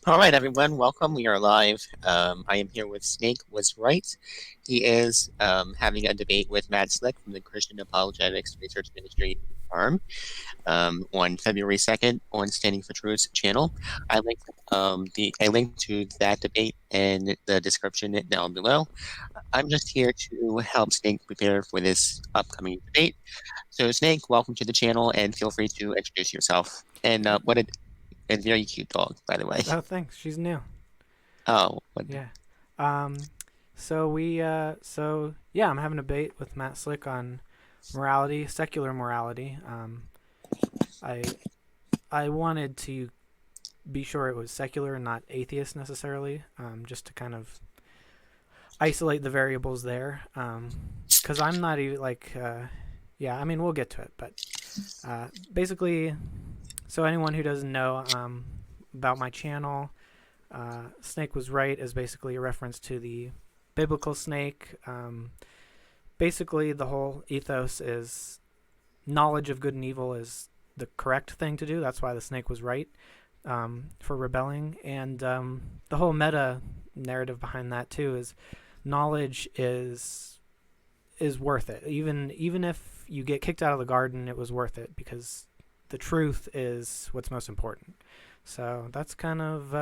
All right, everyone, welcome. We are live. I am here with Snake Was Right. He is having a debate with Matt Slick from the Christian Apologetics Research Ministry Farm on February 2nd on Standing for Truth's channel. I linked to that debate in the description down below. I'm just here to help Snake prepare for this upcoming debate. So, Snake, welcome to the channel, and feel free to introduce yourself. And a very cute dog, by the way. Oh, thanks. She's new. Oh, what? Yeah. Um, so yeah, I'm having a debate with Matt Slick on morality, secular morality. I I wanted to be sure it was secular and not atheist necessarily, just to kind of isolate the variables there. Because I'm not even yeah. I mean, we'll get to it, but basically, so anyone who doesn't know about my channel, Snake Was Right is basically a reference to the biblical snake. Basically, the whole ethos is knowledge of good and evil is the correct thing to do. That's why the snake was right for rebelling. And the whole meta narrative behind that, too, is knowledge is worth it. Even if you get kicked out of the garden, it was worth it because the truth is what's most important. So that's kind of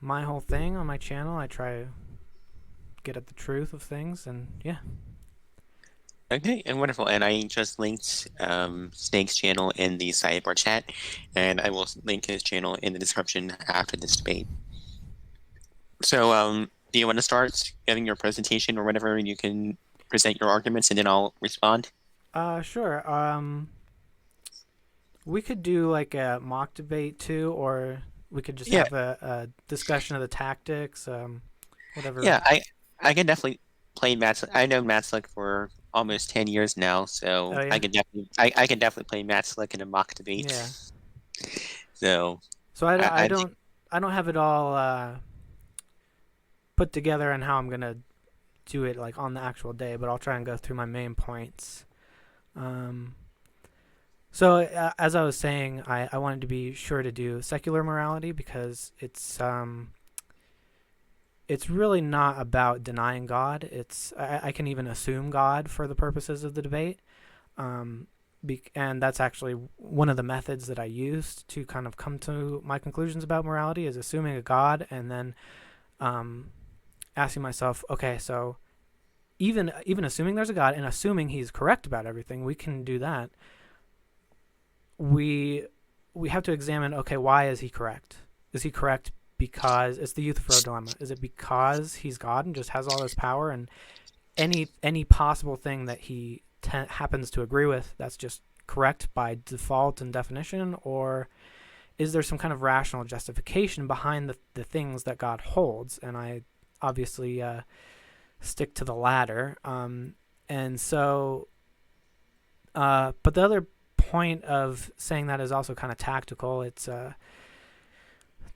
my whole thing on my channel. I try to get at the truth of things, and yeah. Okay, and wonderful. And I just linked Snake's channel in the sidebar chat, and I will link his channel in the description after this debate. So, do you want to start giving your presentation or whatever? You can present your arguments, and then I'll respond. Sure. We could do like a mock debate too, or we could just Yeah, have a discussion of the tactics. Whatever. yeah. I can definitely play Matt. I know Matt Slick for almost 10 years now, so Oh yeah. I can definitely play Matt Slick in a mock debate. Yeah. So So I think I don't have it all put together on how I'm gonna do it like on the actual day, but I'll try and go through my main points. Um, as I was saying, I wanted to be sure to do secular morality because it's really not about denying God. I can even assume God for the purposes of the debate, um, and that's actually one of the methods that I used to kind of come to my conclusions about morality is assuming a God and then um, asking myself, okay, so even assuming there's a God and assuming He's correct about everything, we can do that. We we have to examine, okay, why is He correct? Is He correct because it's the Euthyphro dilemma? Is it because He's God and just has all this power and any possible thing that He happens to agree with, that's just correct by default and definition, or is there some kind of rational justification behind the things that God holds? And I obviously stick to the latter. And so, but the other point of saying that is also kind of tactical. It's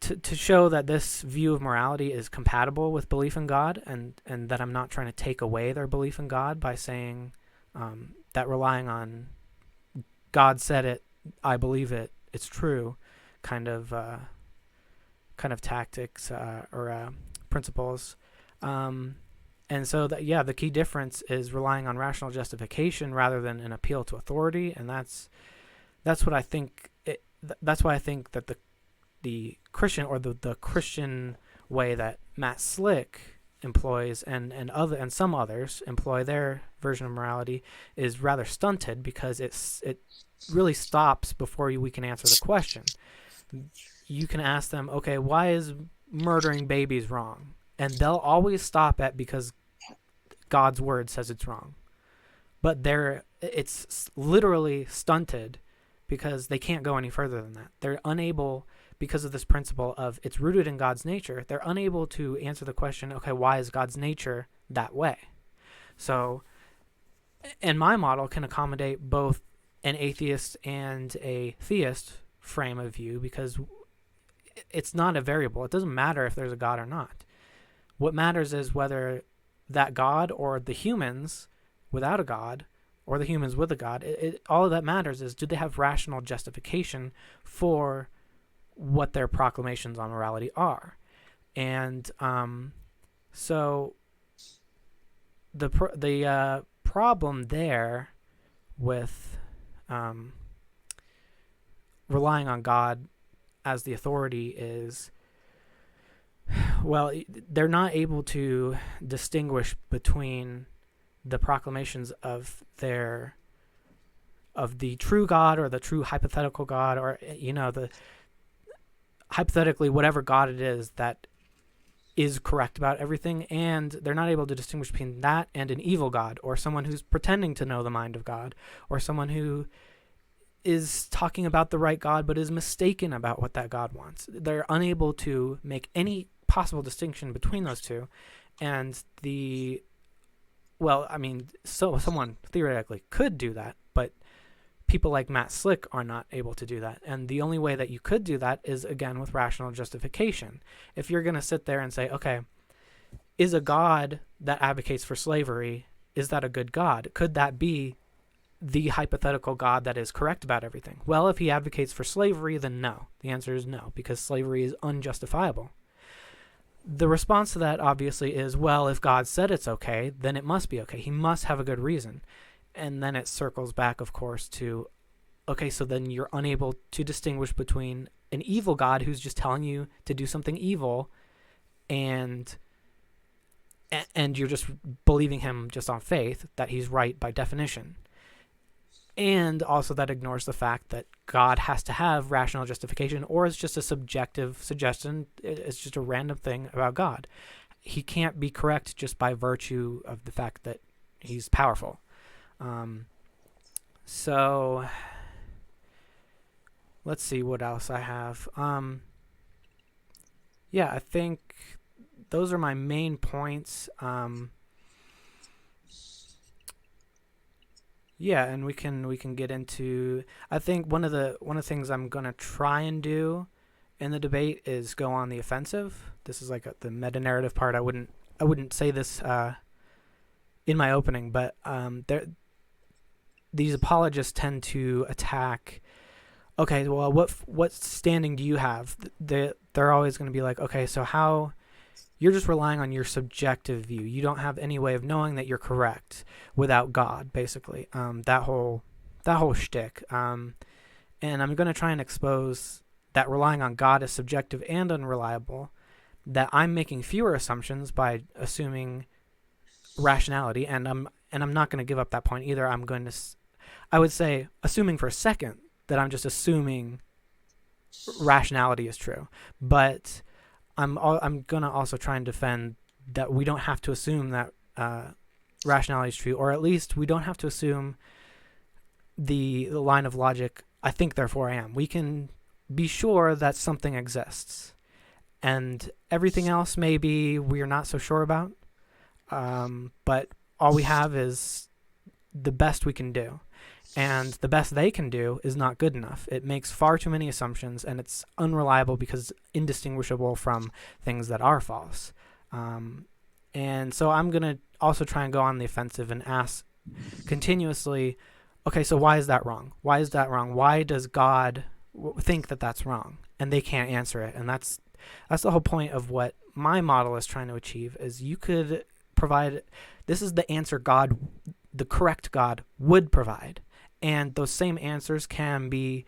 to show that this view of morality is compatible with belief in God, and that I'm not trying to take away their belief in God by saying that relying on God said it, I believe it, it's true, kind of tactics or principles. Um, and so that yeah, the key difference is relying on rational justification rather than an appeal to authority, and that's what I think. That's why I think that the Christian or the Christian way that Matt Slick employs and some others employ their version of morality is rather stunted because it really stops before we can answer the question. You can ask them, okay, why is murdering babies wrong? And they'll always stop at because God's word says it's wrong. But it's literally stunted because they can't go any further than that. They're unable, because of this principle of it's rooted in God's nature, they're unable to answer the question, okay, why is God's nature that way? So, and my model can accommodate both an atheist and a theist frame of view because it's not a variable. It doesn't matter if there's a God or not. What matters is whether that God or the humans without a God or the humans with a God, all of that matters is do they have rational justification for what their proclamations on morality are. And so the problem there with relying on God as the authority is, well, they're not able to distinguish between the proclamations of the true God or the true hypothetical God, or the hypothetically whatever God it is that is correct about everything, and they're not able to distinguish between that and an evil God, or someone who's pretending to know the mind of God, or someone who is talking about the right God but is mistaken about what that God wants. They're unable to make any possible distinction between those two. And so someone theoretically could do that, but people like Matt Slick are not able to do that. And the only way that you could do that is, again, with rational justification. If you're going to sit there and say, okay, is a God that advocates for slavery, is that a good God? Could that be the hypothetical God that is correct about everything? Well, if he advocates for slavery, then no. The answer is no, because slavery is unjustifiable. The response to that, obviously, is, well, if God said it's okay, then it must be okay. He must have a good reason. And then it circles back, of course, to, okay, so then you're unable to distinguish between an evil God who's just telling you to do something evil and you're just believing him just on faith that he's right by definition. And also that ignores the fact that God has to have rational justification, or it's just a subjective suggestion. It's just a random thing about God. He can't be correct just by virtue of the fact that he's powerful. So let's see what else I have. Yeah, I think those are my main points. Yeah, and we can get into, I think one of the things I'm going to try and do in the debate is go on the offensive. This is like the meta narrative part. I wouldn't say this in my opening, but these apologists tend to attack, okay, well, what standing do you have? They're always going to be like, okay, so how you're just relying on your subjective view. You don't have any way of knowing that you're correct without God, basically. That whole shtick. And I'm going to try and expose that relying on God is subjective and unreliable, that I'm making fewer assumptions by assuming rationality, and I'm not going to give up that point either. I would say, assuming for a second that I'm just assuming rationality is true, but I'm going to also try and defend that we don't have to assume that rationality is true, or at least we don't have to assume the line of logic, I think therefore I am. We can be sure that something exists, and everything else maybe we're not so sure about, but all we have is the best we can do. And the best they can do is not good enough. It makes far too many assumptions, and it's unreliable because it's indistinguishable from things that are false. And so I'm going to also try and go on the offensive and ask continuously, okay, so why is that wrong? Why is that wrong? Why does God think that that's wrong? And they can't answer it. And that's the whole point of what my model is trying to achieve, is you could provide, this is the answer God, the correct God, would provide. And those same answers can be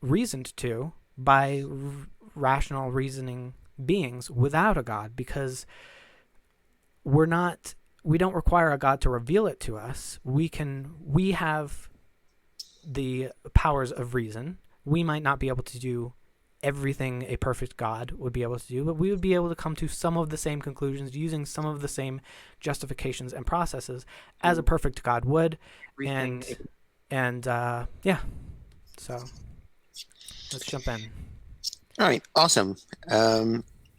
reasoned to by rational reasoning beings without a God, because we don't require a God to reveal it to us. We have the powers of reason. We might not be able to do everything a perfect God would be able to do, but we would be able to come to some of the same conclusions using some of the same justifications and processes as a perfect God would. And yeah, so let's jump in. All right, awesome.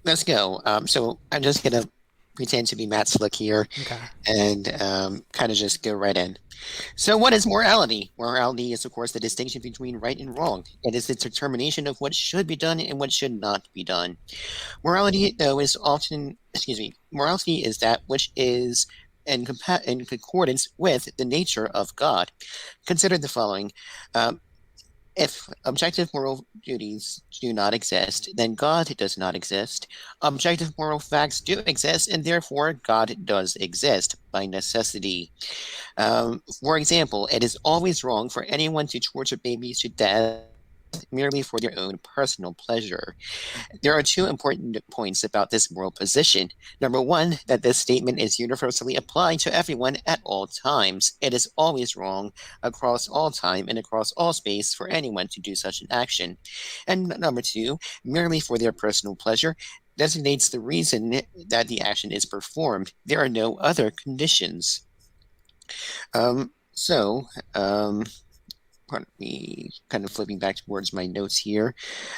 Let's go. So I'm just gonna pretend to be Matt Slick here, Okay. and kind of just go right in. So what is morality? Morality is, of course, the distinction between right and wrong. It is the determination of what should be done and what should not be done. Morality, though, is morality is that which is in concordance with the nature of God. Consider the following. If objective moral duties do not exist, then God does not exist. Objective moral facts do exist, and therefore God does exist by necessity. For example, it is always wrong for anyone to torture babies to death merely for their own personal pleasure. There are two important points about this moral position. Number one, that this statement is universally applied to everyone at all times. It is always wrong across all time and across all space for anyone to do such an action. And number two, merely for their personal pleasure designates the reason that the action is performed. There are no other conditions. Um, so, um, Pardon me, kind of flipping back towards my notes here.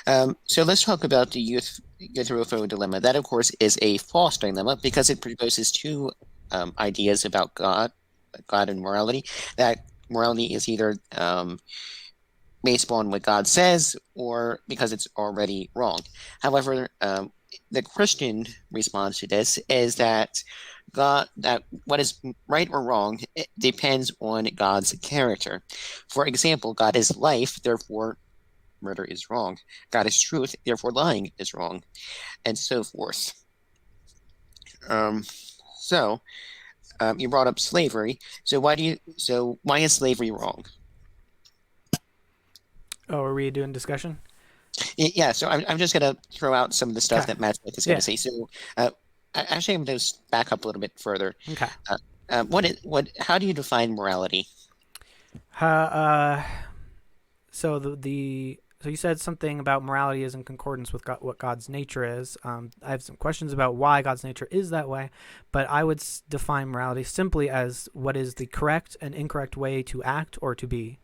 So let's talk about the Euthyphro dilemma. That, of course, is a false dilemma because it proposes two ideas about God and morality. That morality is either based on what God says or because it's already wrong. However, the Christian response to this is that that what is right or wrong it depends on God's character. For example, God is life, therefore murder is wrong. God is truth, therefore lying is wrong, and so forth. Um, so you brought up slavery. So why is slavery wrong? Oh, are we doing discussion? Yeah, so I'm just gonna throw out some of the stuff Okay. that Matt Smith is gonna Yeah. say. So, uh, actually, I'm gonna just back up a little bit further. Okay. How do you define morality? Uh, uh, so so you said something about morality is in concordance with what God's nature is. I have some questions about why God's nature is that way, but I would define morality simply as what is the correct and incorrect way to act or to be,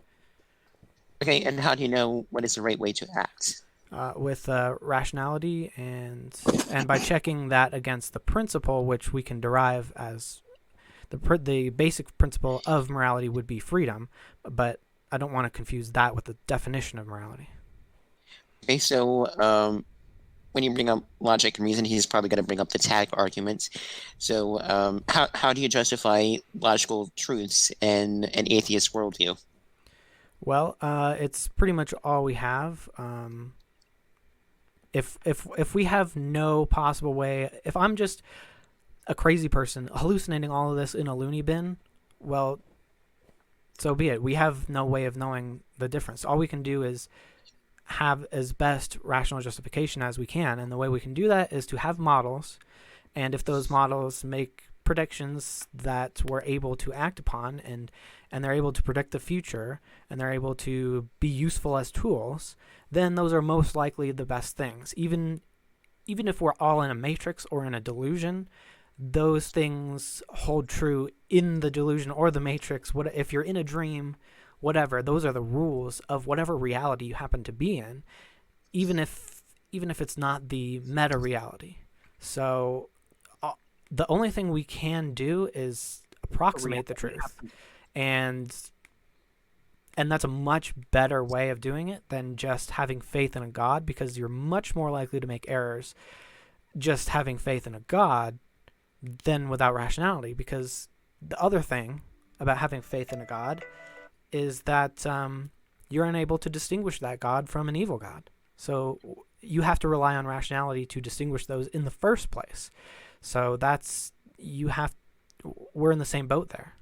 Okay, and how do you know what is the right way to act? with rationality and by checking that against the principle which we can derive as the basic principle of morality would be freedom, but I don't want to confuse that with the definition of morality. Okay, so when you bring up logic and reason, he's probably gonna bring up the tag arguments. So, how do you justify logical truths in an atheist worldview? Well, it's pretty much all we have. If we have no possible way, if I'm just a crazy person hallucinating all of this in a loony bin, well, so be it. We have no way of knowing the difference. All we can do is have as best rational justification as we can, and the way we can do that is to have models, and if those models make predictions that we're able to act upon and they're able to predict the future and they're able to be useful as tools, then those are most likely the best things. Even if we're all in a matrix or in a delusion, those things hold true in the delusion or the matrix. What if you're in a dream, whatever, those are the rules of whatever reality you happen to be in, even if it's not the meta reality. So the only thing we can do is approximate the truth, and that's a much better way of doing it than just having faith in a god, because you're much more likely to make errors just having faith in a god than without rationality. Because the other thing about having faith in a god is that you're unable to distinguish that god from an evil god. So you have to rely on rationality to distinguish those in the first place. So we're in the same boat there.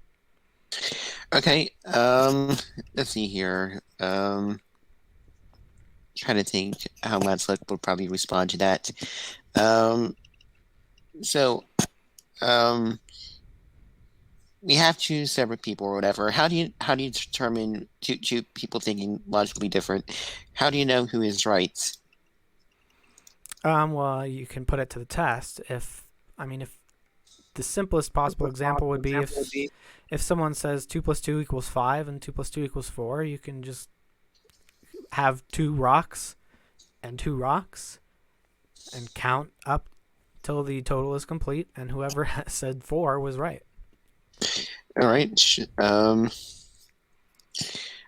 Okay, let's see here. Trying to think how Matslick would probably respond to that. Um, so, um, we have two separate people or whatever. How do you determine two people thinking logically different? How do you know who is right? Well, you can put it to the test. If the simplest possible example would be if someone says 2 + 2 = 5 and 2 + 2 = 4, you can just have two rocks and two rocks and count up till the total is complete, and whoever said 4 was right. All right.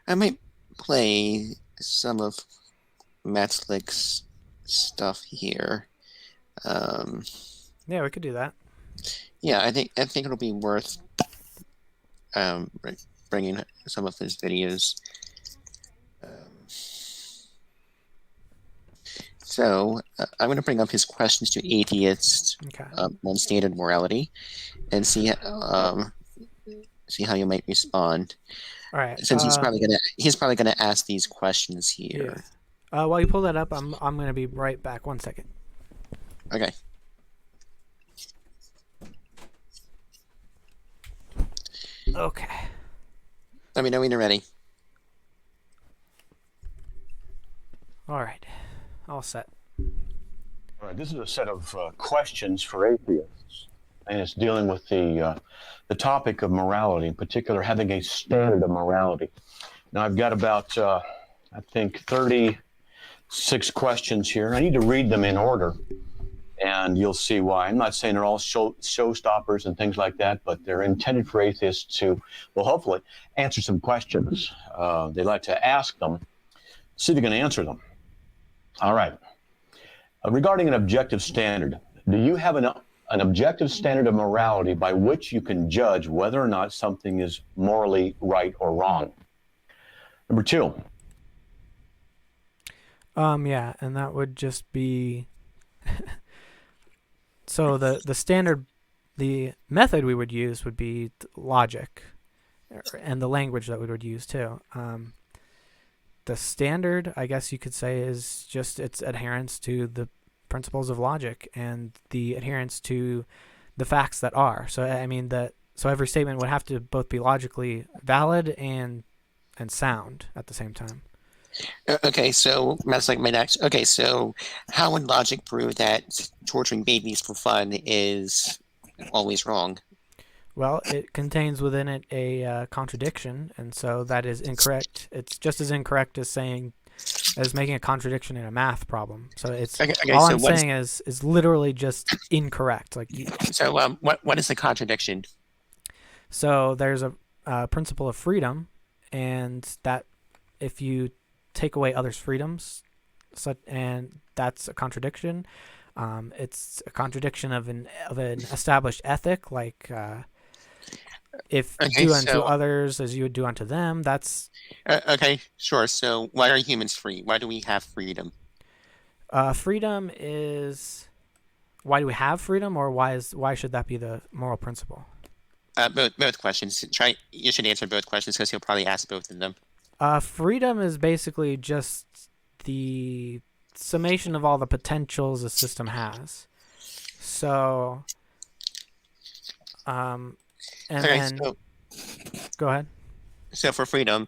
I might play some of Matslick's stuff here. Um, Yeah, we could do that. yeah, I think it'll be worth um, bringing some of his videos. Um, I'm going to bring up his questions to atheists Okay. on standard morality and see how you might respond. All right. Since he's probably gonna ask these questions Yeah. here. While you pull that up, I'm gonna be right back. 1 second. Okay. Okay. Let me know when you're ready. All right. All set. All right, this is a set of questions for atheists, and it's dealing with the topic of morality, in particular, having a standard of morality. Now, I've got about, I think, 36 questions here. I need to read them in order, and you'll see why. I'm not saying they're all showstoppers and things like that, but they're intended for atheists to, well, hopefully, answer some questions. They like to ask them, see if you can answer them. All right. Regarding an objective standard, do you have an objective standard of morality by which you can judge whether or not something is morally right or wrong? Number two. Yeah, and that would just be so the standard, the method we would use would be logic, and the language that we would use too. The standard, I guess you could say, is just its adherence to the principles of logic and the adherence to the facts that are. So I mean so every statement would have to both be logically valid and sound at the same time. Okay, so that's like my next. Okay, so how would logic prove that torturing babies for fun is always wrong? Well, it contains within it a contradiction, and so that is incorrect. It's just as incorrect as making a contradiction in a math problem. So it's Okay, all so I'm saying is literally just incorrect. what is the contradiction? So there's a principle of freedom, and that if you take away others' freedoms, and that's a contradiction. It's a contradiction of an established ethic, like if do unto others as you would do unto them. That's okay. Sure. So why are humans free? Why do we have freedom? Freedom is why do we have freedom, or why should that be the moral principle? Both questions. You should answer both questions because he'll probably ask both of them. Freedom is basically just the summation of all the potentials a system has. So, go ahead. So for freedom,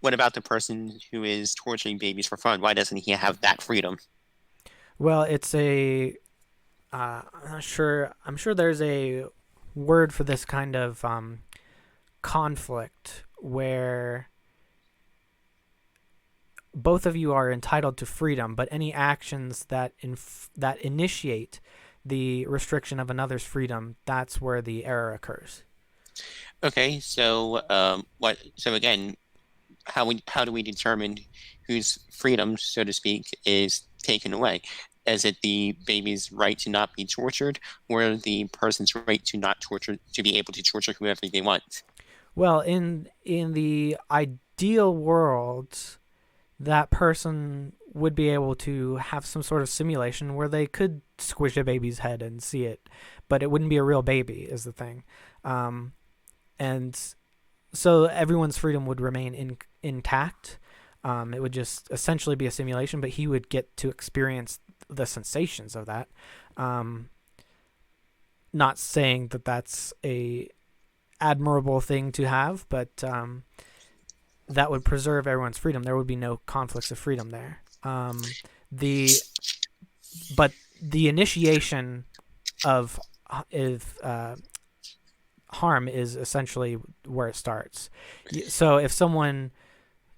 what about the person who is torturing babies for fun? Why doesn't he have that freedom? Well, it's I'm not sure. I'm sure there's a word for this kind of conflict where both of you are entitled to freedom, but any actions that initiate the restriction of another's freedom, that's where the error occurs. Okay, so So again, how do we determine whose freedom, so to speak, is taken away? Is it the baby's right to not be tortured, or the person's right to not torture, to be able to torture whoever they want? Well, in the ideal world, that person would be able to have some sort of simulation where they could squish a baby's head and see it, but it wouldn't be a real baby, is the thing. And so everyone's freedom would remain intact. It would just essentially be a simulation, but he would get to experience the sensations of that. Not saying that that's a admirable thing to have, but that would preserve everyone's freedom. There would be no conflicts of freedom there. But the initiation of harm is essentially where it starts. So if someone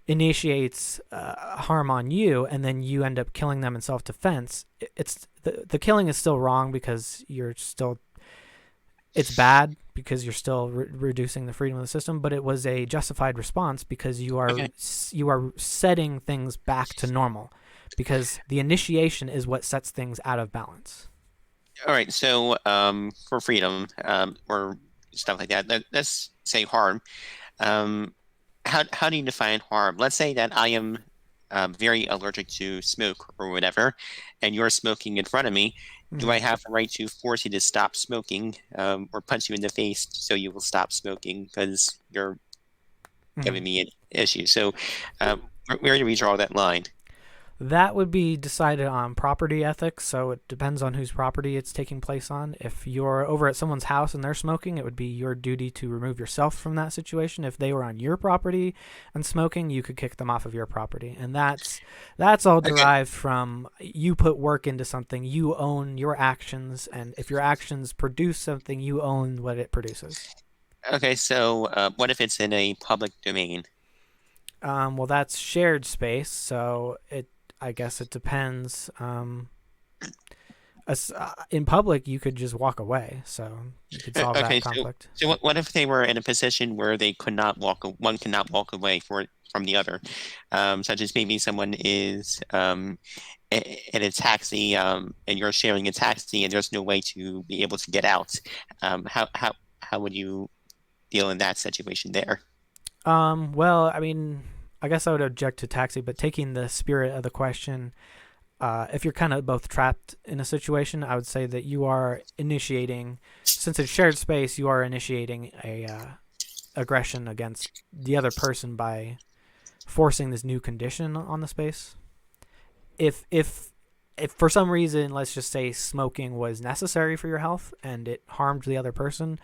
initiates harm on you and then you end up killing them in self-defense, it's the killing is still wrong because it's bad because you're still reducing the freedom of the system, but it was a justified response because you are setting things back to normal, because the initiation is what sets things out of balance. All right, so for freedom or stuff like that, let's say harm. How do you define harm? Let's say that I am very allergic to smoke or whatever, and you're smoking in front of me, do I have the right to force you to stop smoking, or punch you in the face so you will stop smoking because you're giving me an issue? So, where do we draw that line? That would be decided on property ethics, so it depends on whose property it's taking place on. If you're over at someone's house and they're smoking, it would be your duty to remove yourself from that situation. If they were on your property and smoking, you could kick them off of your property. And that's all derived from you put work into something, you own your actions, and if your actions produce something, you own what it produces. Okay, so what if it's in a public domain? Well, that's shared space, so I guess it depends. In public, you could just walk away, so you could solve Okay, that conflict. so what if they were in a position where they could not one cannot walk away from the other, such as maybe someone is in a taxi, and you're sharing a taxi, and there's no way to be able to get out. How would you deal in that situation there? Well, I mean, I guess I would object to taxi, but taking the spirit of the question, if you're kind of both trapped in a situation, I would say that you are initiating, since it's shared space, you are initiating a aggression against the other person by forcing this new condition on the space. If for some reason, let's just say smoking was necessary for your health and it harmed the other person,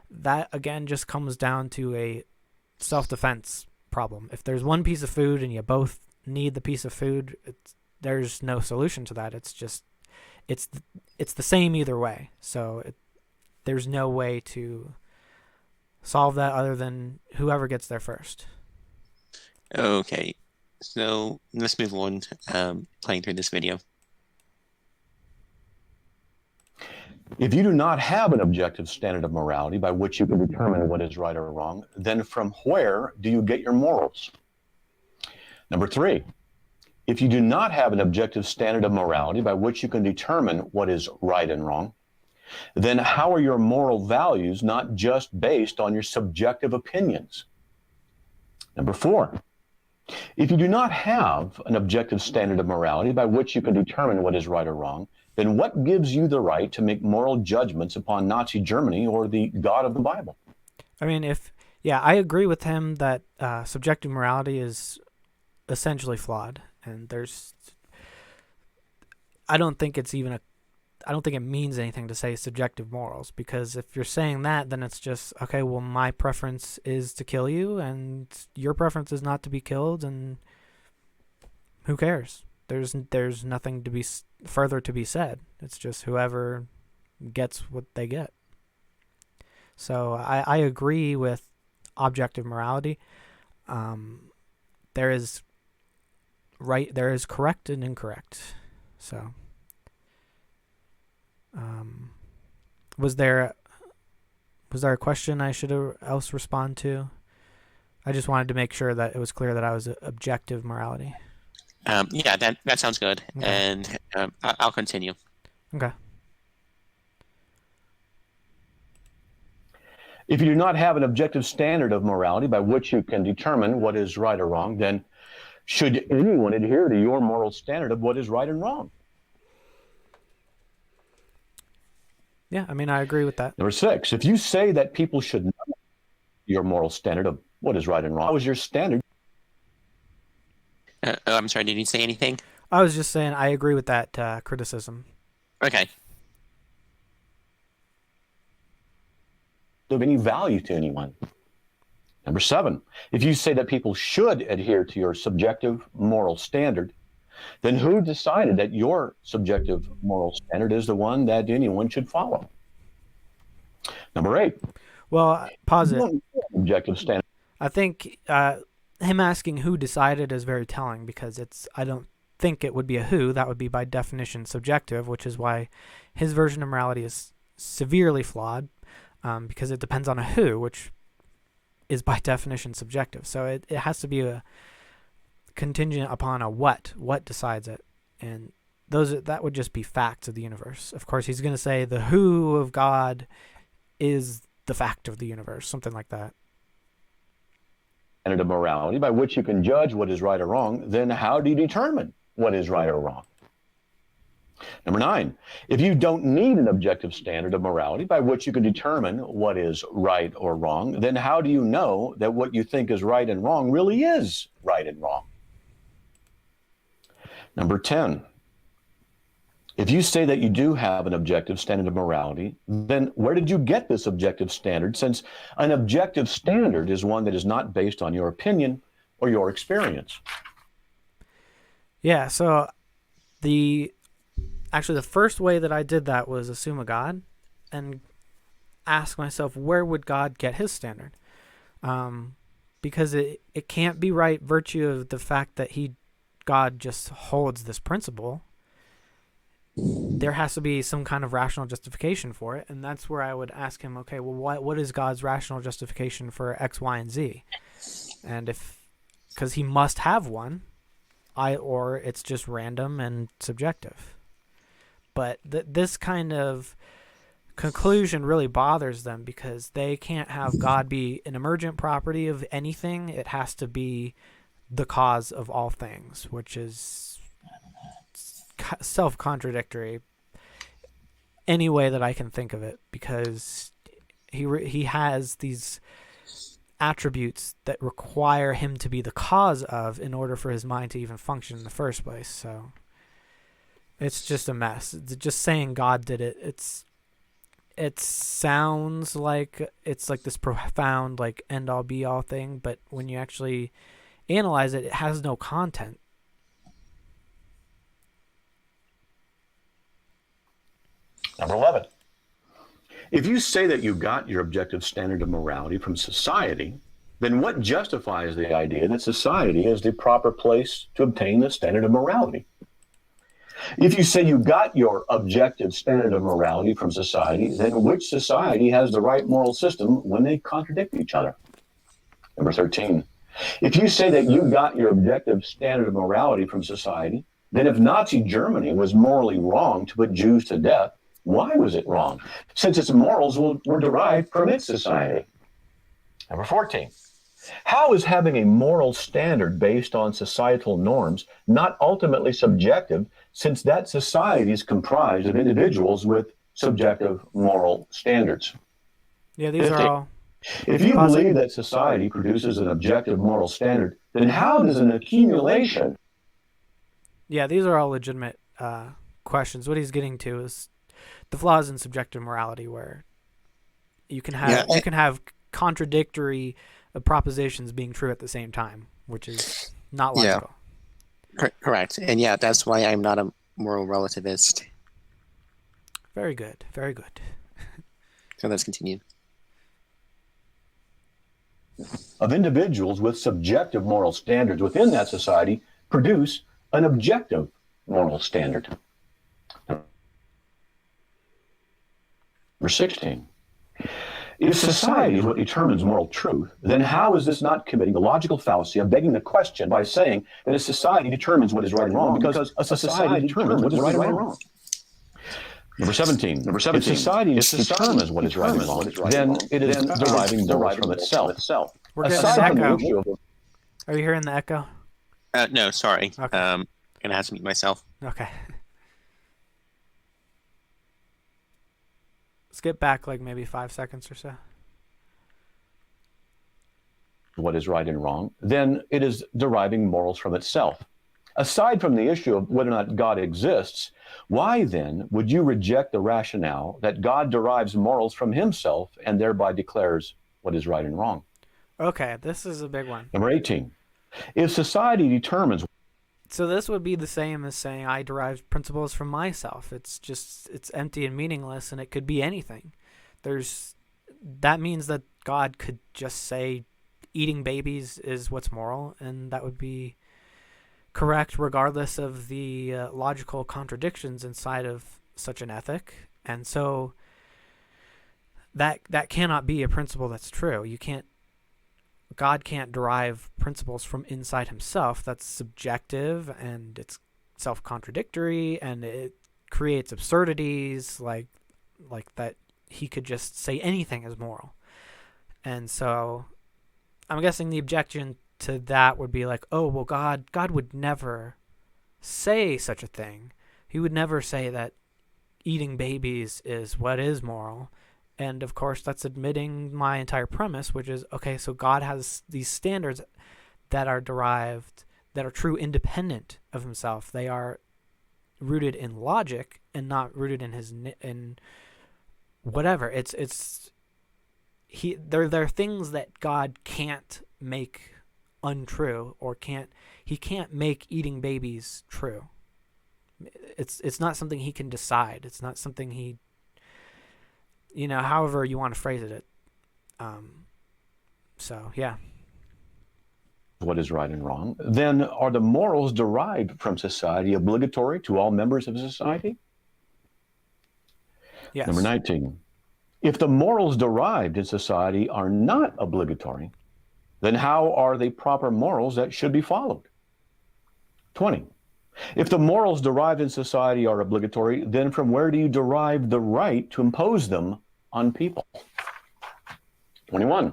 that again just comes down to a self-defense problem. If there's one piece of food and you both need the piece of food, there's no solution to that. It's just it's the same either way. So there's no way to solve that other than whoever gets there first. Okay, so let's move on, playing through this video. If you do not have an objective standard of morality by which you can determine what is right or wrong, then from where do you get your morals? Number 3, if you do not have an objective standard of morality by which you can determine what is right and wrong, then how are your moral values not just based on your subjective opinions? Number 4, if you do not have an objective standard of morality by which you can determine what is right or wrong, then what gives you the right to make moral judgments upon Nazi Germany or the God of the Bible? I mean, I agree with him that subjective morality is essentially flawed, and I don't think it means anything to say subjective morals, because if you're saying that, then it's just, okay, well, my preference is to kill you, and your preference is not to be killed, and who cares? There's nothing to be further to be said. It's just whoever gets what they get. So I agree with objective morality. There is correct and incorrect. So was there a question I should else respond to? I just wanted to make sure that it was clear that I was objective morality. Yeah, that sounds good, okay. And I'll continue. Okay. If you do not have an objective standard of morality by which you can determine what is right or wrong, then should anyone adhere to your moral standard of what is right and wrong? Yeah, I mean, I agree with that. Number 6, if you say that people should know your moral standard of what is right and wrong, how is your standard? I'm sorry, did you say anything? I was just saying I agree with that criticism. Okay. Of any value to anyone. Number 7, if you say that people should adhere to your subjective moral standard, then who decided that your subjective moral standard is the one that anyone should follow? Number 8. Well, pause it. Objective standard. I think him asking who decided is very telling, because I don't think it would be a who. That would be by definition subjective, which is why his version of morality is severely flawed, because it depends on a who, which is by definition subjective. So it has to be a contingent upon a what decides it, and that would just be facts of the universe. Of course, he's going to say the who of God is the fact of the universe, something like that. standard of morality by which you can judge what is right or wrong, then how do you determine what is right or wrong? Number 9, if you don't need an objective standard of morality by which you can determine what is right or wrong, then how do you know that what you think is right and wrong really is right and wrong? Number 10, if you say that you do have an objective standard of morality, then where did you get this objective standard, since an objective standard is one that is not based on your opinion or your experience? Yeah, so the first way that I did that was assume a God and ask myself, where would God get his standard? Because it can't be right virtue of the fact that God just holds this principle. There has to be some kind of rational justification for it, and that's where I would ask him, okay, well, what is God's rational justification for X, Y, and Z? And because he must have one, or it's just random and subjective. But this kind of conclusion really bothers them because they can't have God be an emergent property of anything. It has to be the cause of all things, which is self-contradictory any way that I can think of it, because he has these attributes that require him to be the cause of in order for his mind to even function in the first place. So it's just a mess. Just saying God did it, it sounds like it's like this profound, like, end-all be-all thing, but when you actually analyze it, it has no content. Number 11, if you say that you got your objective standard of morality from society, then what justifies the idea that society is the proper place to obtain the standard of morality? If you say you got your objective standard of morality from society, then which society has the right moral system when they contradict each other? Number 13, if you say that you got your objective standard of morality from society, then if Nazi Germany was morally wrong to put Jews to death, why was it wrong, since its morals were derived from its society? Number 14, how is having a moral standard based on societal norms not ultimately subjective, since that society is comprised of individuals with subjective moral standards? Yeah, these 15, are all... if you believe that society produces an objective moral standard, then how does an accumulation... Yeah, these are all legitimate questions. What he's getting to is the flaws in subjective morality, where you can have contradictory propositions being true at the same time, which is not logical. Correct. And yeah, that's why I'm not a moral relativist. Very good. Very good. So let's continue. Of individuals with subjective moral standards within that society produce an objective moral standard. Number 16, if society is what determines moral truth, then how is this not committing the logical fallacy of begging the question by saying that a society determines what is right and wrong, because a society determines what is right and wrong? Number 17, if society determines what is right and wrong, then it is deriving morals from itself. We're getting Aside an from the echo. issue of... Are you hearing the echo? No, sorry. Okay. I'm gonna have to mute myself. Okay. Skip back like maybe 5 seconds or so. what is right and wrong, then it is deriving morals from itself. Aside from the issue of whether or not God exists, why then would you reject the rationale that God derives morals from himself and thereby declares what is right and wrong? Okay, this is a big one. Number 18, if society determines... So this would be the same as saying I derive principles from myself. It's empty and meaningless, and it could be anything. That means that God could just say eating babies is what's moral, and that would be correct regardless of the logical contradictions inside of such an ethic. And so that cannot be a principle that's true. God can't derive principles from inside himself. That's subjective, and it's self-contradictory, and it creates absurdities like that he could just say anything is moral. And so I'm guessing the objection to that would be like, oh, well, God would never say such a thing. He would never say that eating babies is what is moral. And of course, that's admitting my entire premise, which is, okay, so God has these standards that are derived, that are true independent of himself. They are rooted in logic and not rooted in whatever. They're things that God can't make untrue, or he can't make eating babies true. It's not something he can decide. It's not something he, however you want to phrase it. So yeah. What is right and wrong, then are the morals derived from society obligatory to all members of society? Yes. Number 19. If the morals derived in society are not obligatory, then how are they proper morals that should be followed? 20. If the morals derived in society are obligatory, then from where do you derive the right to impose them on people? 21.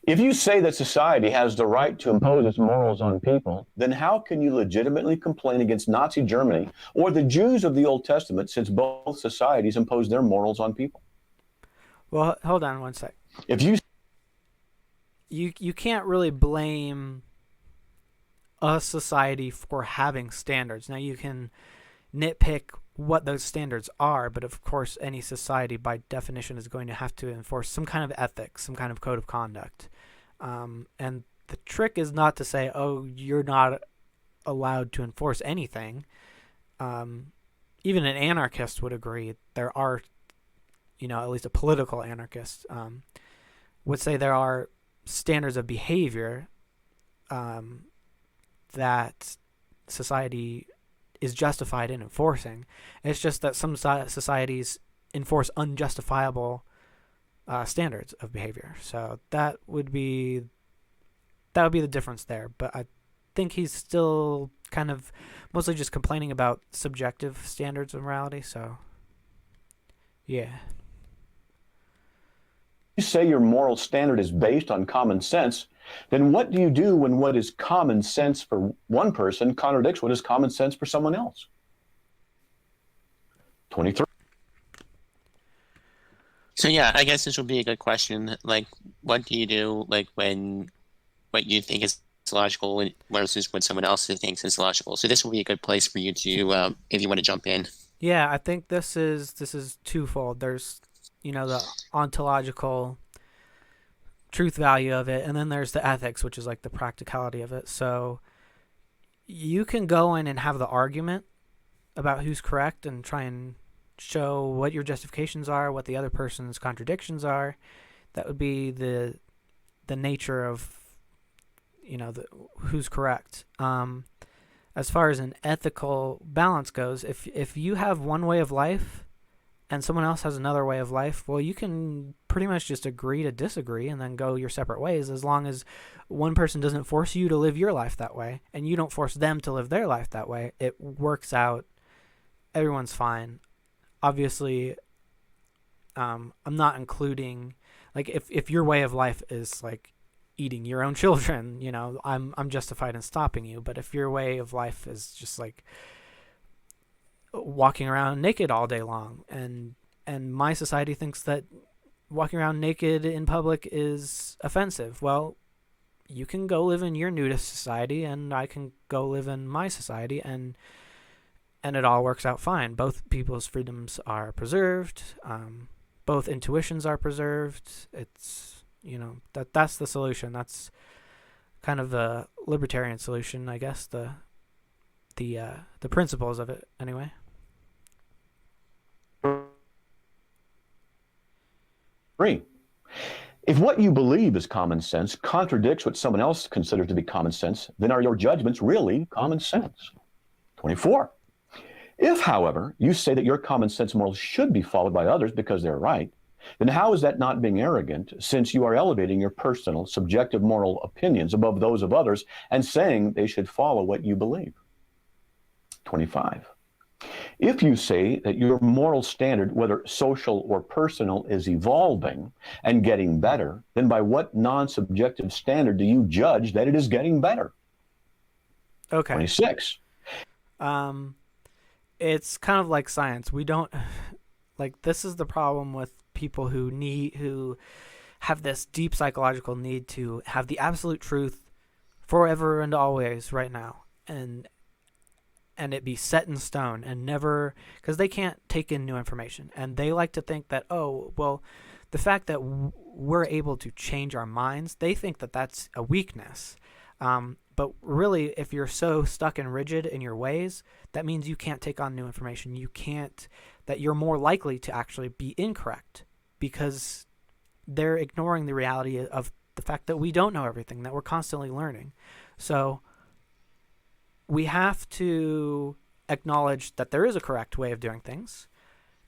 If you say that society has the right to impose its morals on people, then how can you legitimately complain against Nazi Germany or the Jews of the Old Testament, since both societies impose their morals on people? Well, hold on one sec. If you can't really blame a society for having standards. Now, you can nitpick what those standards are, but of course any society by definition is going to have to enforce some kind of ethics, some kind of code of conduct. And the trick is not to say, oh, you're not allowed to enforce anything. Even an anarchist would agree there are, at least a political anarchist would say there are standards of behavior that society is justified in enforcing. It's just that some societies enforce unjustifiable standards of behavior. So that would be the difference there. But I think he's still kind of mostly just complaining about subjective standards of morality. So yeah. You say your moral standard is based on common sense, then what do you do when what is common sense for one person contradicts what is common sense for someone else? 23. So yeah, I guess this would be a good question. Like, what do you do, like, when what you think is logical versus what someone else thinks is logical? So this will be a good place for you to, if you want to jump in. Yeah, I think this is twofold. There's, the ontological truth value of it, and then there's the ethics, which is like the practicality of it. So you can go in and have the argument about who's correct and try and show what your justifications are, what the other person's contradictions are. That would be the nature of who's correct. As far as an ethical balance goes, if you have one way of life and someone else has another way of life, well, you can pretty much just agree to disagree and then go your separate ways, as long as one person doesn't force you to live your life that way and you don't force them to live their life that way. It works out. Everyone's fine. Obviously, I'm not including, like, if your way of life is like eating your own children, I'm justified in stopping you. But if your way of life is just like walking around naked all day long, and my society thinks that walking around naked in public is offensive, well, you can go live in your nudist society and I can go live in my society, and it all works out fine. Both people's freedoms are preserved. Both intuitions are preserved. It's, that's the solution. That's kind of the libertarian solution, I guess, the principles of it anyway. If what you believe is common sense contradicts what someone else considers to be common sense, then are your judgments really common sense? 24. If, however, you say that your common sense morals should be followed by others because they're right, then how is that not being arrogant, since you are elevating your personal, subjective moral opinions above those of others and saying they should follow what you believe? 25. If you say that your moral standard, whether social or personal, is evolving and getting better, then by what non-subjective standard do you judge that it is getting better? Okay. 26. It's kind of like science. We don't like this is the problem with people who have this deep psychological need to have the absolute truth forever and always right now. And it be set in stone and never, because they can't take in new information, and they like to think that, oh well, the fact that we're able to change our minds, they think that that's a weakness, but really if you're so stuck and rigid in your ways, that means you can't take on new information. That you're more likely to actually be incorrect, because they're ignoring the reality of the fact that we don't know everything, that we're constantly learning. So we have to acknowledge that there is a correct way of doing things,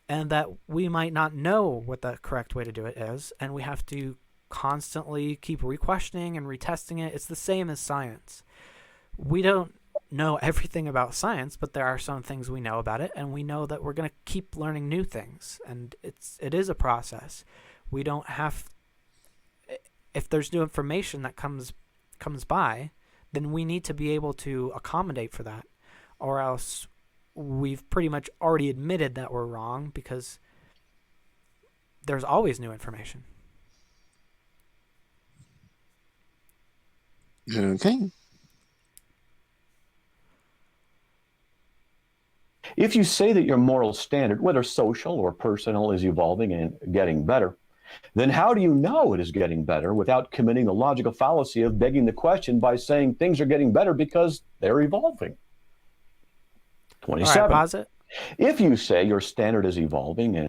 and that we might not know what the correct way to do it is, and we have to constantly keep re-questioning and retesting it. It's the same as science. We don't know everything about science, but there are some things we know about it, and we know that we're going to keep learning new things, and it is a process. We don't have, if there's new information that comes by, then we need to be able to accommodate for that, or else we've pretty much already admitted that we're wrong, because there's always new information. Okay. If you say that your moral standard, whether social or personal, is evolving and getting better, then how do you know it is getting better without committing the logical fallacy of begging the question by saying things are getting better because they're evolving? 27. All right, pause it. If you say your standard is evolving and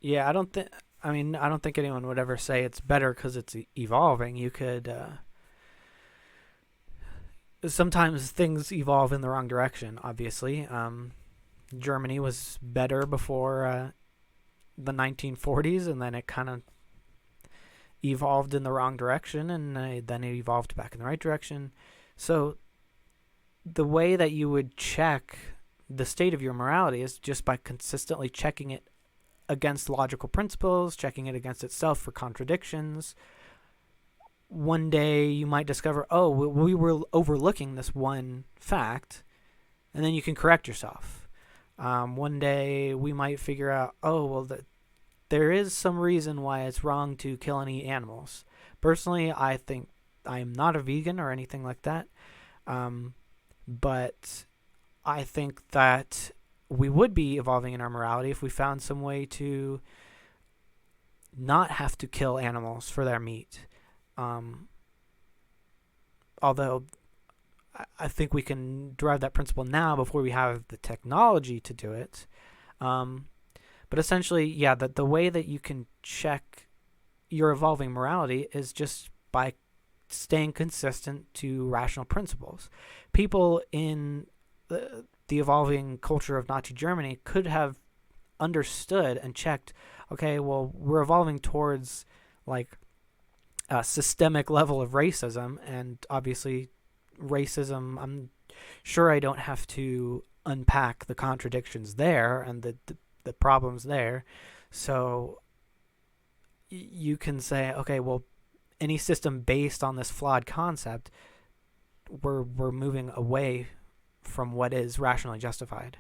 Yeah, I don't think anyone would ever say it's better because it's evolving. You could sometimes things evolve in the wrong direction, obviously. Germany was better before the 1940s, and then it kind of evolved in the wrong direction, and then it evolved back in the right direction. So the way that you would check the state of your morality is just by consistently checking it against logical principles, checking it against itself for contradictions. One day you might discover, oh, we were overlooking this one fact, and then you can correct yourself. One day we might figure out, oh, well, there is some reason why it's wrong to kill and eat animals. Personally, I think I'm not a vegan or anything like that, but I think that we would be evolving in our morality if we found some way to not have to kill animals for their meat. Although I think we can derive that principle now before we have the technology to do it. But essentially, yeah, the way that you can check your evolving morality is just by staying consistent to rational principles. People in the evolving culture of Nazi Germany could have understood and checked, okay, well, we're evolving towards like a systemic level of racism, and obviously racism, I'm sure I don't have to unpack the contradictions there and the problems there. So you can say, okay, well, any system based on this flawed concept, we're moving away from what is rationally justified.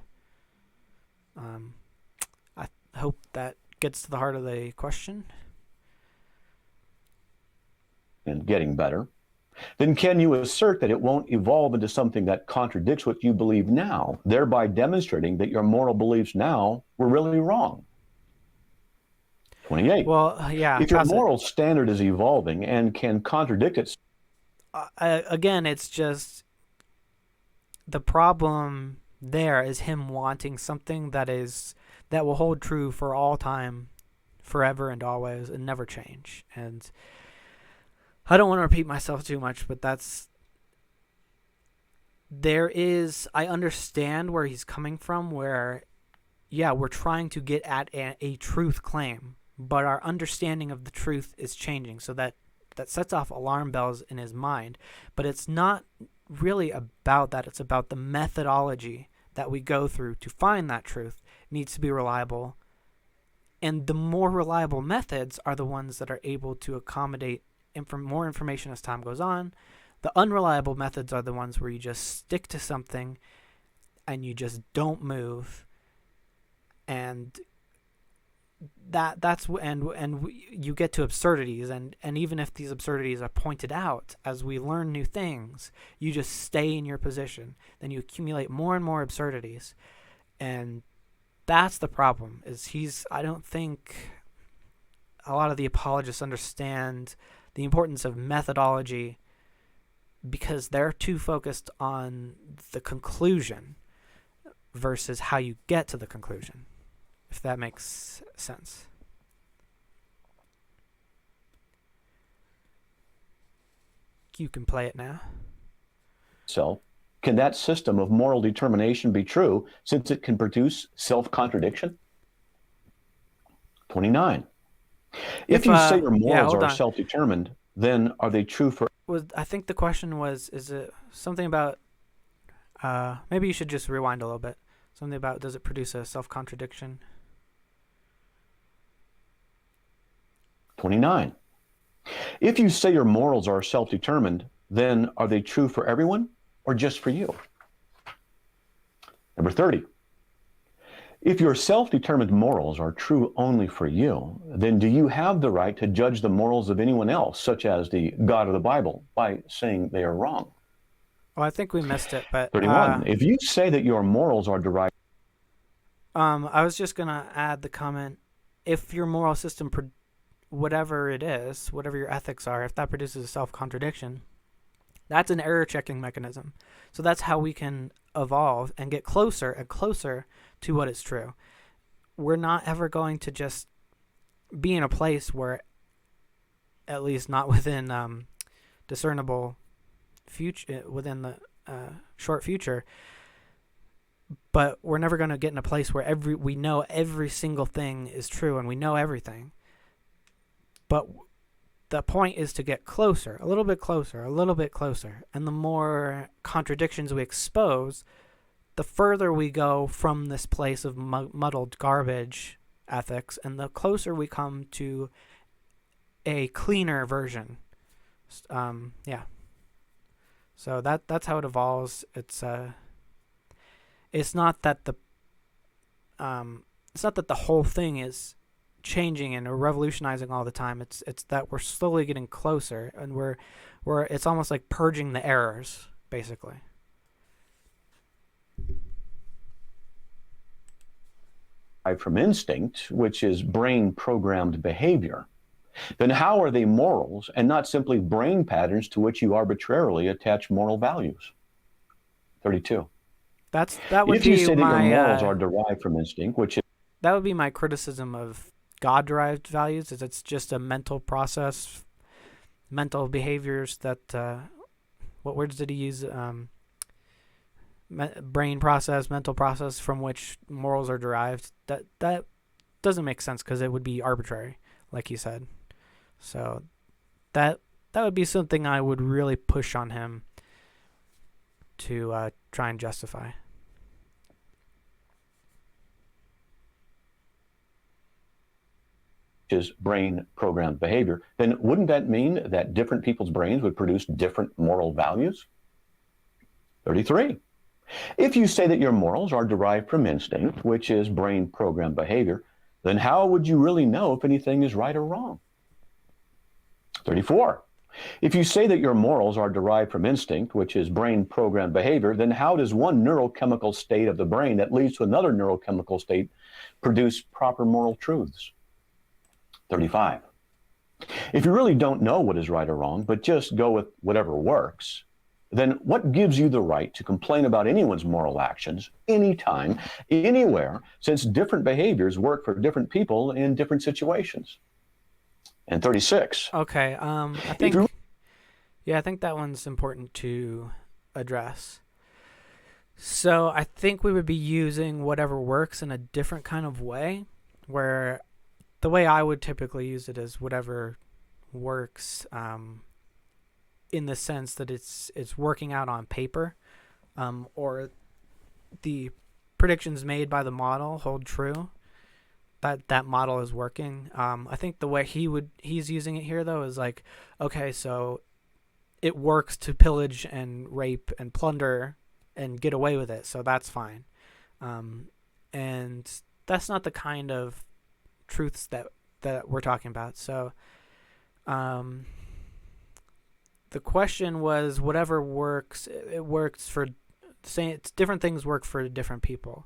I hope that gets to the heart of the question. and getting better, then can you assert that it won't evolve into something that contradicts what you believe now, thereby demonstrating that your moral beliefs now were really wrong? 28. Well, yeah. If your moral standard is evolving and can contradict it, again, it's just the problem there is him wanting something that will hold true for all time, forever and always, and never change. And I don't want to repeat myself too much, but I understand where he's coming from, where, yeah, we're trying to get at a truth claim, but our understanding of the truth is changing, so that sets off alarm bells in his mind. But it's not really about that. It's about the methodology that we go through to find that truth needs to be reliable. And the more reliable methods are the ones that are able to accommodate more information as time goes on. The unreliable methods are the ones where you just stick to something and you just don't move. And you get to absurdities, and even if these absurdities are pointed out as we learn new things, you just stay in your position. Then you accumulate more and more absurdities, and that's the problem. I don't think a lot of the apologists understand the importance of methodology, because they're too focused on the conclusion versus how you get to the conclusion, if that makes sense. You can play it now. So, can that system of moral determination be true since it can produce self-contradiction? 29. If you say your morals are self-determined, then are they true for... I think the question was, is it something about... maybe you should just rewind a little bit. Something about, does it produce a self-contradiction? 29. If you say your morals are self-determined, then are they true for everyone or just for you? Number 30. If your self-determined morals are true only for you, then do you have the right to judge the morals of anyone else, such as the God of the Bible, by saying they are wrong? Well, I think we missed it, but... 31. If you say that your morals are derived... I was just going to add the comment, if your moral system, whatever it is, whatever your ethics are, if that produces a self-contradiction, that's an error-checking mechanism. So that's how we can evolve and get closer and closer to what is true. We're not ever going to just be in a place where, at least not within discernible future, within the short future, but we're never going to get in a place where we know every single thing is true and we know everything. But the point is to get closer, a little bit closer, a little bit closer. And the more contradictions we expose, the further we go from this place of muddled garbage ethics, and the closer we come to a cleaner version. Yeah. So that's how it evolves. It's not that the whole thing is changing and revolutionizing all the time. It's that we're slowly getting closer, and we're it's almost like purging the errors, basically. From instinct, which is brain-programmed behavior, then how are they morals and not simply brain patterns to which you arbitrarily attach moral values? 32. That would if you be say my, that your morals are derived from instinct, which is... That would be my criticism of God-derived values, is it's just a mental process, mental behaviors that, what words did he use? Brain process, mental process from which morals are derived. That doesn't make sense because it would be arbitrary, like you said. So that would be something I would really push on him to try and justify. Is brain programmed behavior, then wouldn't that mean that different people's brains would produce different moral values? 33. If you say that your morals are derived from instinct, which is brain programmed behavior, then how would you really know if anything is right or wrong? 34. If you say that your morals are derived from instinct, which is brain programmed behavior, then how does one neurochemical state of the brain that leads to another neurochemical state produce proper moral truths? 35. If you really don't know what is right or wrong, but just go with whatever works, then what gives you the right to complain about anyone's moral actions anytime, anywhere, since different behaviors work for different people in different situations? And 36. Okay, I think that one's important to address. So I think we would be using whatever works in a different kind of way, where the way I would typically use it is whatever works, in the sense that it's working out on paper, or the predictions made by the model hold true, that model is working. I think the way he's using it here though is like, okay, so it works to pillage and rape and plunder and get away with it, so that's fine. And that's not the kind of truths that we're talking about. So the question was, whatever works, it works for saying it's different things work for different people.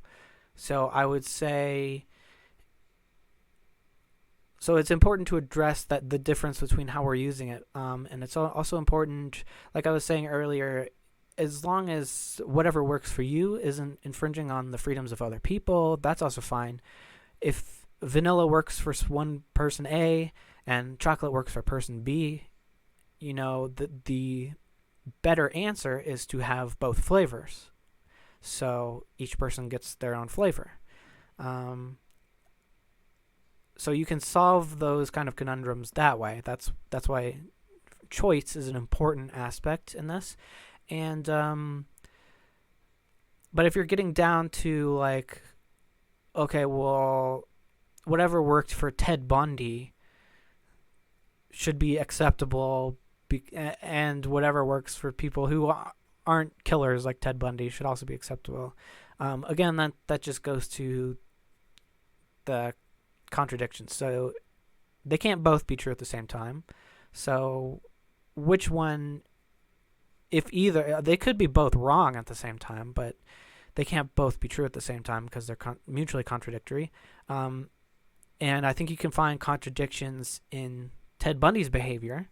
So I would say, so it's important to address that the difference between how we're using it. And it's also important, like I was saying earlier, as long as whatever works for you isn't infringing on the freedoms of other people, that's also fine. If vanilla works for one person A and chocolate works for person B, you know, the better answer is to have both flavors. So each person gets their own flavor. So you can solve those kind of conundrums that way. That's why choice is an important aspect in this. And but if you're getting down to like, okay, well, whatever worked for Ted Bundy should be acceptable, and whatever works for people who aren't killers like Ted Bundy should also be acceptable. Again, that just goes to the contradictions. So they can't both be true at the same time. So which one, if either, they could be both wrong at the same time, but they can't both be true at the same time because they're mutually contradictory. And I think you can find contradictions in Ted Bundy's behavior,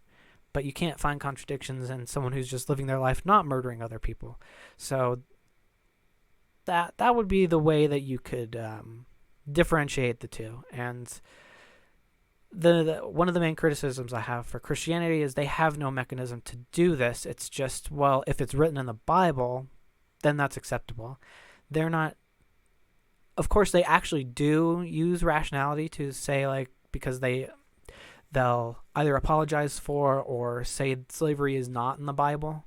but you can't find contradictions in someone who's just living their life not murdering other people. So that would be the way that you could differentiate the two. And the one of the main criticisms I have for Christianity is they have no mechanism to do this. It's just, well, if it's written in the Bible, then that's acceptable. They're not. Of course, they actually do use rationality to say, like, because they'll either apologize for or say slavery is not in the Bible,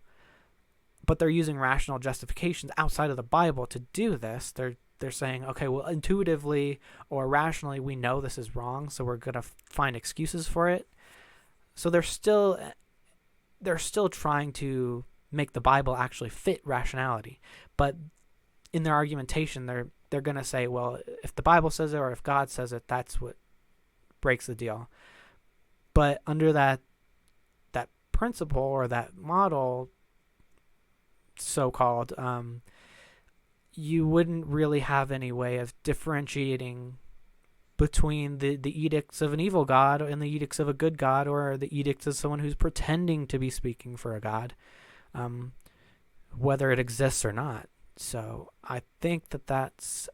but they're using rational justifications outside of the Bible to do this. They're saying, okay, well, intuitively or rationally, we know this is wrong, so we're going to find excuses for it. So they're still trying to make the Bible actually fit rationality. But in their argumentation, they're going to say, well, if the Bible says it or if God says it, that's what breaks the deal. But under that principle or that model, so-called, you wouldn't really have any way of differentiating between the edicts of an evil God and the edicts of a good God, or the edicts of someone who's pretending to be speaking for a God, whether it exists or not. So I think that's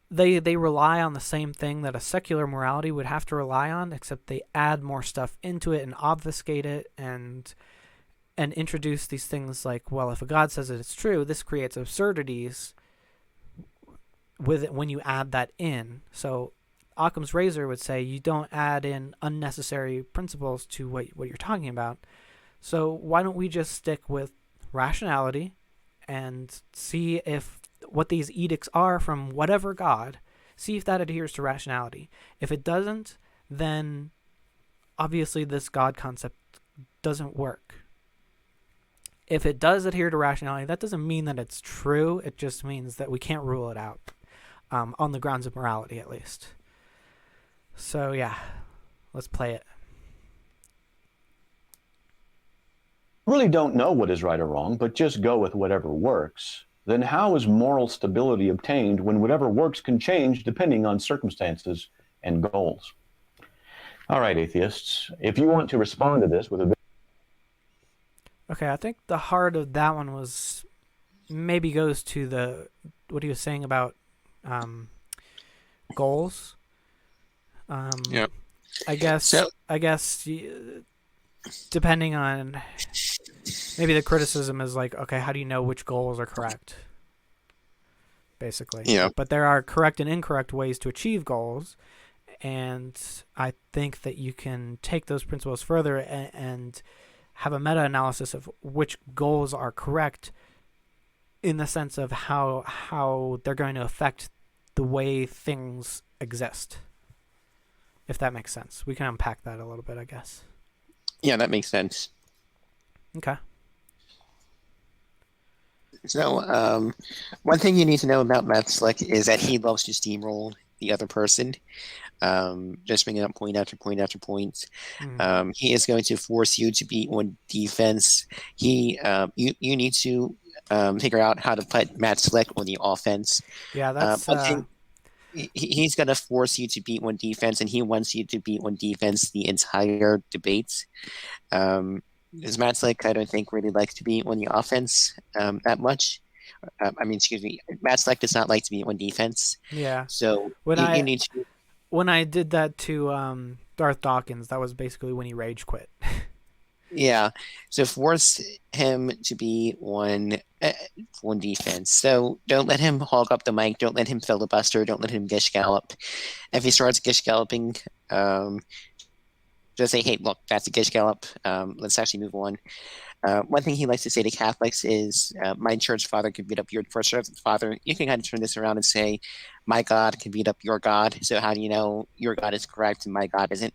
they rely on the same thing that a secular morality would have to rely on, except they add more stuff into it and obfuscate it and introduce these things like, well, if a God says that it's true, this creates absurdities with it when you add that in. So Occam's razor would say you don't add in unnecessary principles to what you're talking about. So why don't we just stick with rationality and see if what these edicts are from whatever God, see if that adheres to rationality. If it doesn't, then obviously this God concept doesn't work. If it does adhere to rationality, that doesn't mean that it's true. It just means that we can't rule it out, on the grounds of morality at least. So yeah, let's play it. Really don't know what is right or wrong, but just go with whatever works. Then how is moral stability obtained when whatever works can change depending on circumstances and goals? All right, atheists, if you want to respond to this with a Okay, I think the heart of that one was maybe goes to what he was saying about goals. Yeah. I guess depending on, maybe the criticism is like, okay, how do you know which goals are correct? Basically. Yeah. But there are correct and incorrect ways to achieve goals, and I think that you can take those principles further and have a meta-analysis of which goals are correct in the sense of how they're going to affect the way things exist. If that makes sense, we can unpack that a little bit, I guess. Yeah, that makes sense. Okay. So, one thing you need to know about Matt Slick is that he loves to steamroll the other person, just bringing up point after point after point. He is going to force you to be on defense. You need to figure out how to put Matt Slick on the offense. Yeah, that's One thing he's going to force you to be on defense, and he wants you to be on defense the entire debate. Because Matt Slick, I don't think, really likes to be on the offense that much. Excuse me, Matt Slick does not like to be on defense. yeah. So When you I need to. when I did that to Darth Dawkins, that was basically when he rage quit. Yeah, so force him to be on defense. So don't let him hog up the mic. Don't let him filibuster. Don't let him gish gallop. If he starts gish galloping, just say, "Hey, look, that's a gish gallop. Let's actually move on." One thing he likes to say to Catholics is, "My church father can beat up your first father." You can kind of turn this around and say, "My God can beat up your God." So how do you know your God is correct and my God isn't?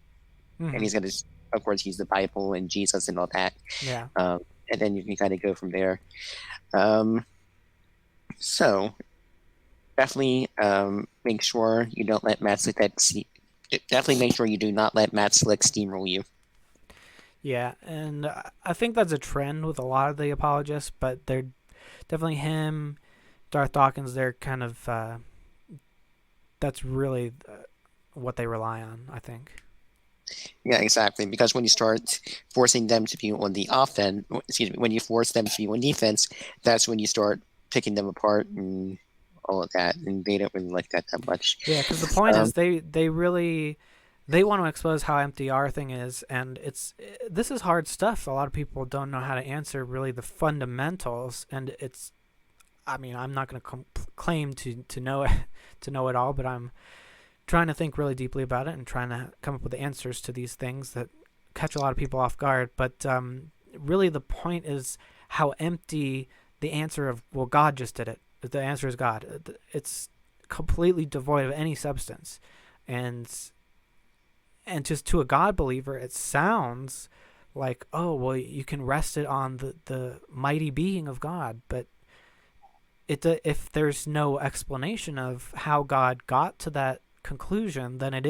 And he's going to, of course, use the Bible and Jesus and all that. Yeah. And then you can kind of go from there. So definitely make sure you don't let Matt Slick definitely make sure you do not let Matt Slick steamroll you. Yeah, and I think that's a trend with a lot of the apologists, but they're definitely him, Darth Dawkins. They're kind of that's really what they rely on, I think. Yeah, exactly. Because when you start forcing them to be on the offense, when you force them to be on defense, that's when you start picking them apart and all of that, and they don't really like that much. Yeah, because the point is they really they want to expose how empty our thing is, and this is hard stuff. A lot of people don't know how to answer really the fundamentals, and it's. I mean, I'm not going to claim to know it to know it all, but I'm trying to think really deeply about it and trying to come up with the answers to these things that catch a lot of people off guard. But really, the point is how empty the answer of, well, God just did it. The answer is God. It's completely devoid of any substance. And just to a God believer, it sounds like, oh, well, you can rest it on the mighty being of God. But if there's no explanation of how God got to that conclusion, then it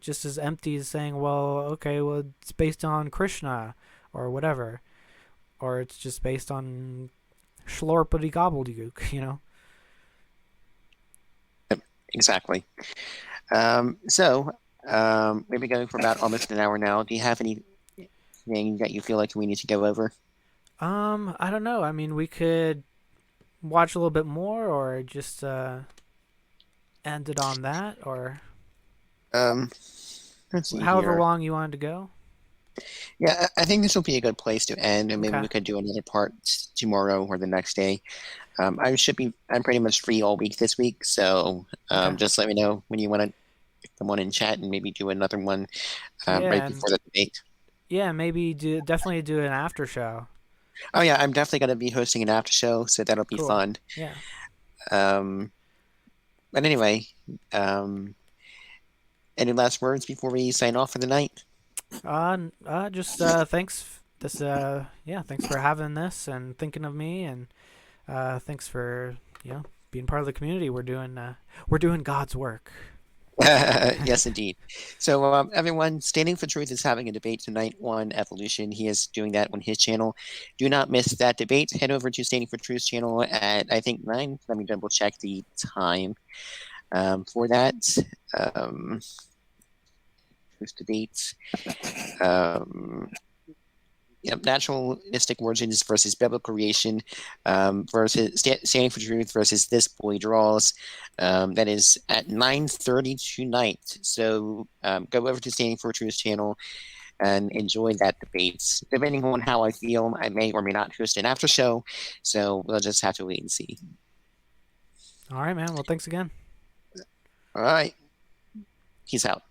just as empty as saying, well, okay, well, it's based on Krishna or whatever, or it's just based on schlorpity gobbledygook, you know. Exactly. We've been going for about almost an hour now. Do you have anything that you feel like we need to go over? I don't know. I mean, we could watch a little bit more, or just end it on that, or Let's see however here. long you wanted to go. Yeah, I think this will be a good place to end, and maybe Okay. we could do another part tomorrow or the next day. I'm pretty much free all week this week, so Okay. just let me know when you want to come on and chat, and maybe do another one right Yeah, before and the debate. yeah, maybe definitely do an after show. Oh yeah, I'm definitely going to be hosting an after show, so that'll be Cool. fun. Yeah. Um, but anyway, any last words before we sign off for the night? Just thanks. Thanks for having this and thinking of me, and thanks for being part of the community. We're doing God's work. Yes, indeed. So, everyone, Standing for Truth is having a debate tonight on evolution. He is doing that on his channel. Do not miss that debate. Head over to Standing for Truth's channel at, I think, 9. Let me double check the time for that. Truth debate. Naturalistic origins versus biblical creation, versus standing for truth versus this boy draws. That is at 9:30 tonight. So go over to Standing for Truth channel and enjoy that debate. Depending on how I feel, I may or may not host an after show. So we'll just have to wait and see. All right, man. Well, thanks again. All right. Peace out.